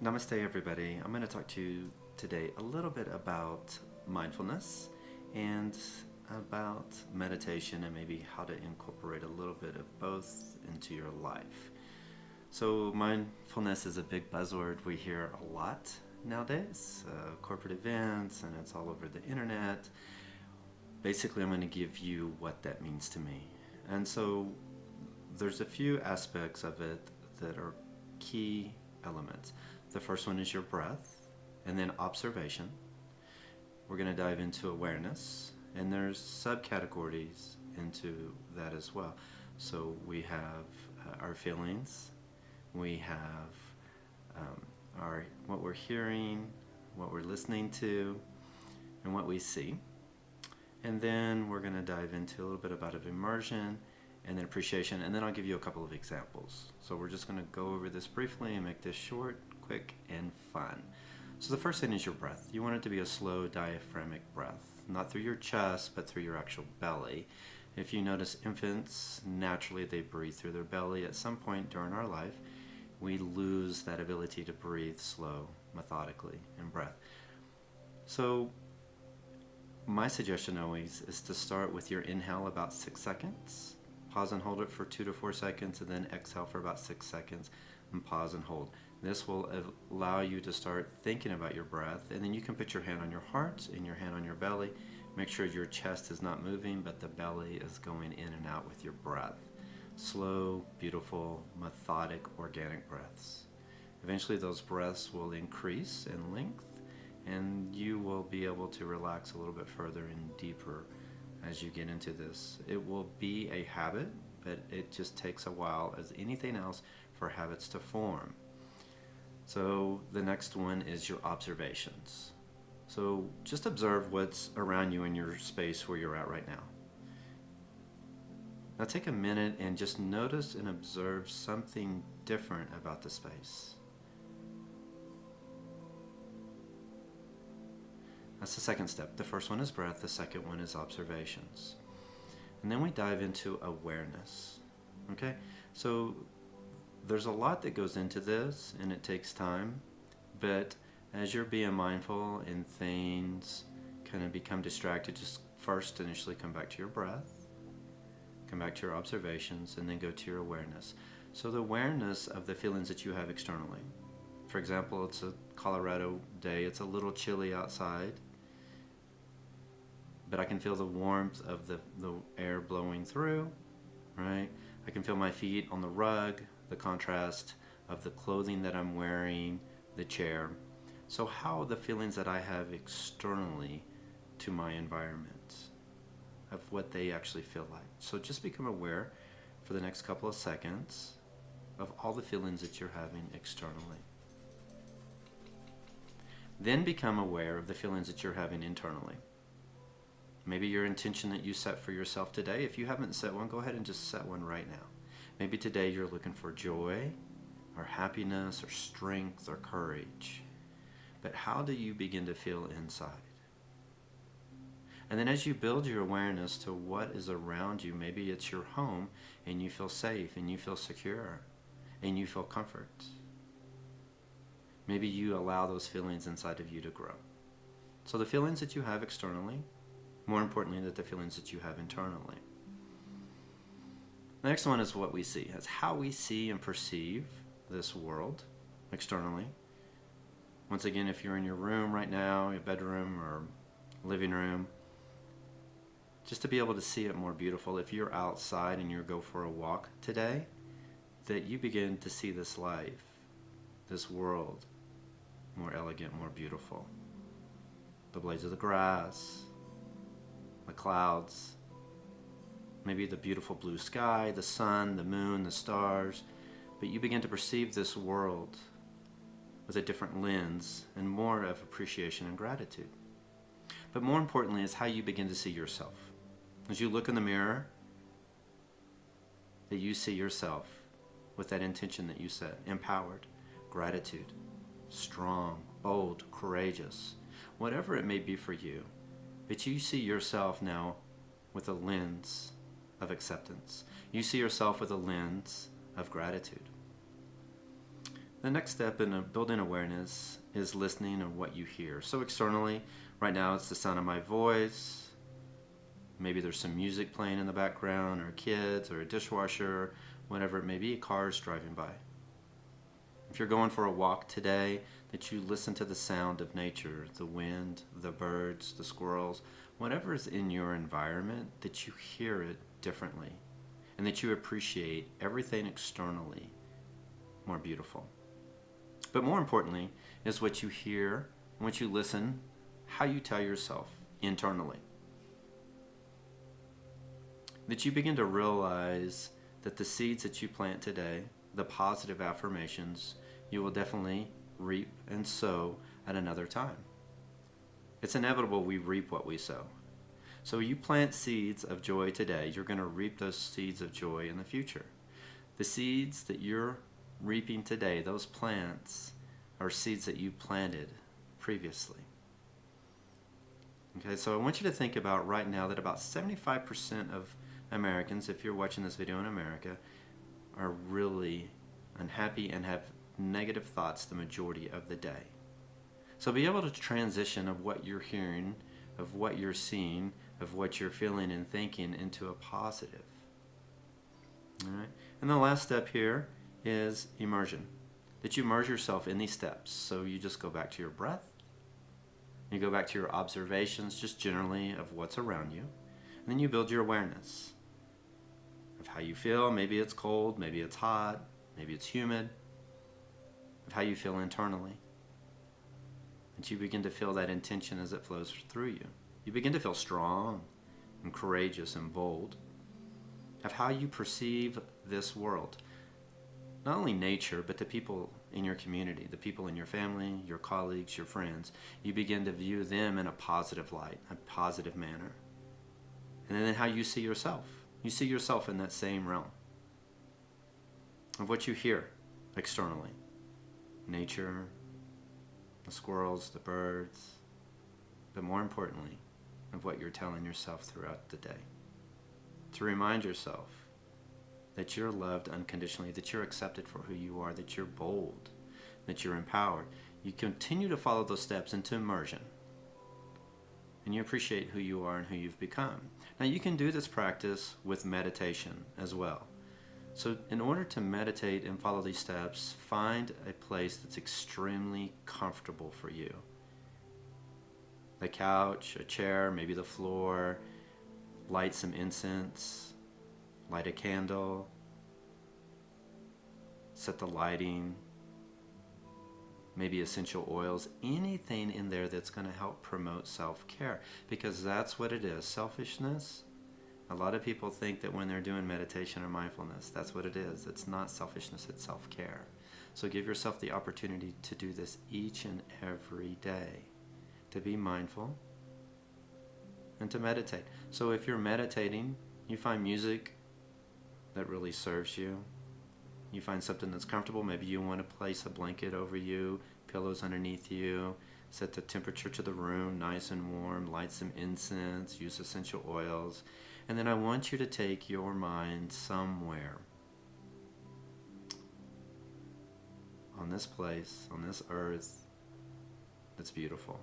Namaste, everybody. I'm going to talk to you today a little bit about mindfulness and about meditation and maybe how to incorporate a little bit of both into your life. So mindfulness is a big buzzword we hear a lot nowadays, corporate events, and it's all over the internet. Basically, I'm going to give you what that means to me. And so there's a few aspects of it that are key elements. The first one is your breath, and then observation. We're going to dive into awareness, and there's subcategories into that as well. So we have our feelings, we have what we're hearing, what we're listening to, and what we see. And then we're going to dive into a little bit about immersion, and then appreciation, and then I'll give you a couple of examples. So we're just going to go over this briefly and make this short, quick, and fun. So the first thing is your breath. You want it to be a slow diaphragmatic breath, not through your chest, but through your actual belly. If you notice infants, naturally they breathe through their belly. At some point during our life, we lose that ability to breathe slow, methodically, in breath. So my suggestion always is to start with your inhale about 6 seconds, pause and hold it for 2 to 4 seconds, and then exhale for about 6 seconds, and pause and hold. This will allow you to start thinking about your breath, and then you can put your hand on your heart and your hand on your belly. Make sure your chest is not moving, but the belly is going in and out with your breath. Slow, beautiful, methodic, organic breaths. Eventually those breaths will increase in length, and you will be able to relax a little bit further and deeper as you get into this. It will be a habit, but it just takes a while, as anything else, for habits to form. So the next one is your observations. So just observe what's around you in your space where you're at right now. Now take a minute and just notice and observe something different about the space. That's the second step. The first one is breath, the second one is observations. And then we dive into awareness. Okay? So there's a lot that goes into this, and it takes time, but as you're being mindful and things kind of become distracted, just first initially come back to your breath, come back to your observations, and then go to your awareness. So the awareness of the feelings that you have externally. For example, it's a Colorado day, it's a little chilly outside, but I can feel the warmth of the air blowing through, right? I can feel my feet on the rug, the contrast of the clothing that I'm wearing, the chair. So how are the feelings that I have externally to my environment, of what they actually feel like? So just become aware for the next couple of seconds of all the feelings that you're having externally. Then become aware of the feelings that you're having internally. Maybe your intention that you set for yourself today, if you haven't set one, go ahead and just set one right now. Maybe today you're looking for joy, or happiness, or strength, or courage. But how do you begin to feel inside? And then as you build your awareness to what is around you, maybe it's your home, and you feel safe, and you feel secure, and you feel comfort. Maybe you allow those feelings inside of you to grow. So the feelings that you have externally, more importantly, than the feelings that you have internally. The next one is what we see. It's how we see and perceive this world externally. Once again, if you're in your room right now, your bedroom or living room, just to be able to see it more beautiful. If you're outside and you go for a walk today, that you begin to see this life, this world, more elegant, more beautiful. The blades of the grass, the clouds, maybe the beautiful blue sky, the sun, the moon, the stars, but you begin to perceive this world with a different lens and more of appreciation and gratitude. But more importantly is how you begin to see yourself. As you look in the mirror, that you see yourself with that intention that you set, empowered, gratitude, strong, bold, courageous, whatever it may be for you, but you see yourself now with a lens of acceptance. You see yourself with a lens of gratitude. The next step in building awareness is listening to what you hear. So externally, right now it's the sound of my voice. Maybe there's some music playing in the background, or kids, or a dishwasher, whatever it may be, cars driving by. If you're going for a walk today, that you listen to the sound of nature, the wind, the birds, the squirrels, whatever is in your environment, that you hear it differently, and that you appreciate everything externally more beautiful. But more importantly is what you hear, and what you listen, how you tell yourself internally. That you begin to realize that the seeds that you plant today, the positive affirmations, you will definitely reap and sow at another time. It's inevitable we reap what we sow. So you plant seeds of joy today, you're going to reap those seeds of joy in the future. The seeds that you're reaping today, those plants, are seeds that you planted previously. Okay, so I want you to think about right now that about 75% of Americans, if you're watching this video in America, are really unhappy and have negative thoughts the majority of the day. So be able to transition of what you're hearing, of what you're seeing, of what you're feeling and thinking into a positive. All right? And the last step here is immersion. That you immerse yourself in these steps. So you just go back to your breath. You go back to your observations just generally of what's around you. And then you build your awareness of how you feel. Maybe it's cold, maybe it's hot, maybe it's humid. Of how you feel internally. And you begin to feel that intention as it flows through you. You begin to feel strong and courageous and bold. Of how you perceive this world. Not only nature, but the people in your community, the people in your family, your colleagues, your friends. You begin to view them in a positive light, a positive manner. And then how you see yourself. You see yourself in that same realm. Of what you hear externally. Nature, the squirrels, the birds, but more importantly, of what you're telling yourself throughout the day. To remind yourself that you're loved unconditionally, that you're accepted for who you are, that you're bold, that you're empowered. You continue to follow those steps into immersion, and you appreciate who you are and who you've become. Now you can do this practice with meditation as well. So in order to meditate and follow these steps, find a place that's extremely comfortable for you. The couch, a chair, maybe the floor, light some incense, light a candle, set the lighting, maybe essential oils, anything in there that's going to help promote self-care, because that's what it is. Selfishness, a lot of people think that when they're doing meditation or mindfulness, that's what it is. It's not selfishness, it's self-care. So give yourself the opportunity to do this each and every day, to be mindful and to meditate. So if you're meditating, you find music that really serves you. You find something that's comfortable. Maybe you want to place a blanket over you, pillows underneath you, set the temperature to the room nice and warm, light some incense, use essential oils. And then I want you to take your mind somewhere on this place, on this earth that's beautiful.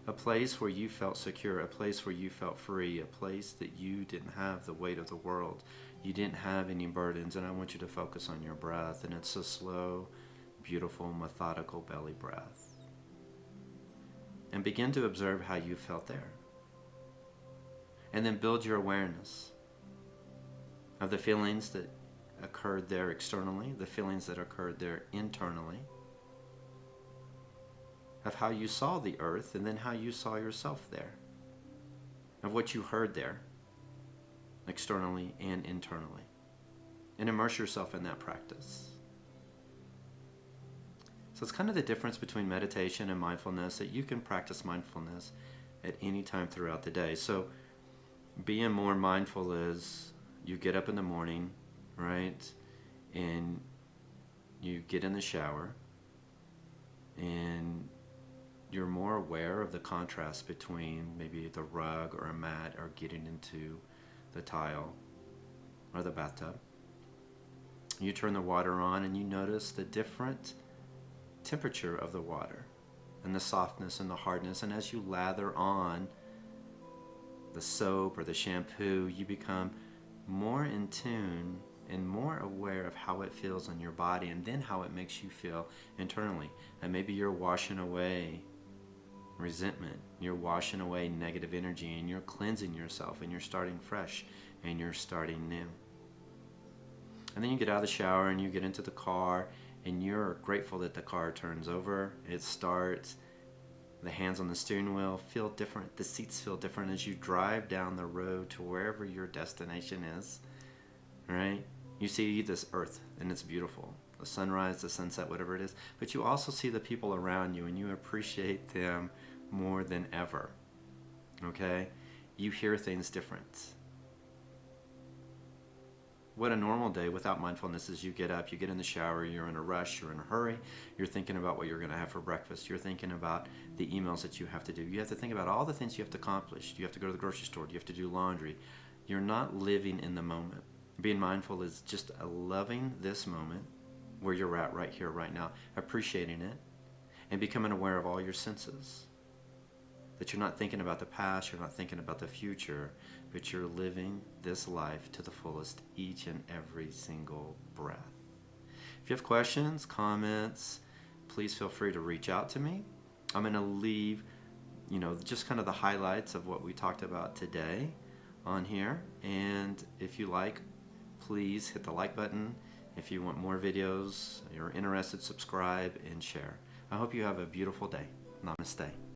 A place where you felt secure, a place where you felt free, a place that you didn't have the weight of the world. You didn't have any burdens, and I want you to focus on your breath, and it's a slow, beautiful, methodical belly breath. And begin to observe how you felt there. And then build your awareness of the feelings that occurred there externally, the feelings that occurred there internally, of how you saw the earth, and then how you saw yourself there, of what you heard there, externally and internally. And immerse yourself in that practice. So it's kind of the difference between meditation and mindfulness, that you can practice mindfulness at any time throughout the day. So being more mindful is you get up in the morning, right, and you get in the shower, and you're more aware of the contrast between maybe the rug or a mat or getting into the tile or the bathtub. You turn the water on and you notice the different temperature of the water and the softness and the hardness. And as you lather on the soap or the shampoo, you become more in tune and more aware of how it feels on your body and then how it makes you feel internally. And maybe you're washing away resentment, you're washing away negative energy, and you're cleansing yourself, and you're starting fresh, and you're starting new. And then you get out of the shower and you get into the car, and you're grateful that the car turns over, it starts, the hands on the steering wheel feel different, the seats feel different as you drive down the road to wherever your destination is, right? You see this earth and it's beautiful, the sunrise, the sunset, whatever it is, but you also see the people around you and you appreciate them more than ever, okay? You hear things different. What a normal day without mindfulness is: you get up, you get in the shower, you're in a rush, you're in a hurry, you're thinking about what you're going to have for breakfast, you're thinking about the emails that you have to do, you have to think about all the things you have to accomplish, you have to go to the grocery store, you have to do laundry. You're not living in the moment. Being mindful is just loving this moment where you're at right here, right now, appreciating it, and becoming aware of all your senses. That you're not thinking about the past, you're not thinking about the future, but you're living this life to the fullest each and every single breath. If you have questions, comments, please feel free to reach out to me. I'm going to leave, just kind of the highlights of what we talked about today on here. And if you like, please hit the like button. If you want more videos, you're interested, subscribe and share. I hope you have a beautiful day. Namaste.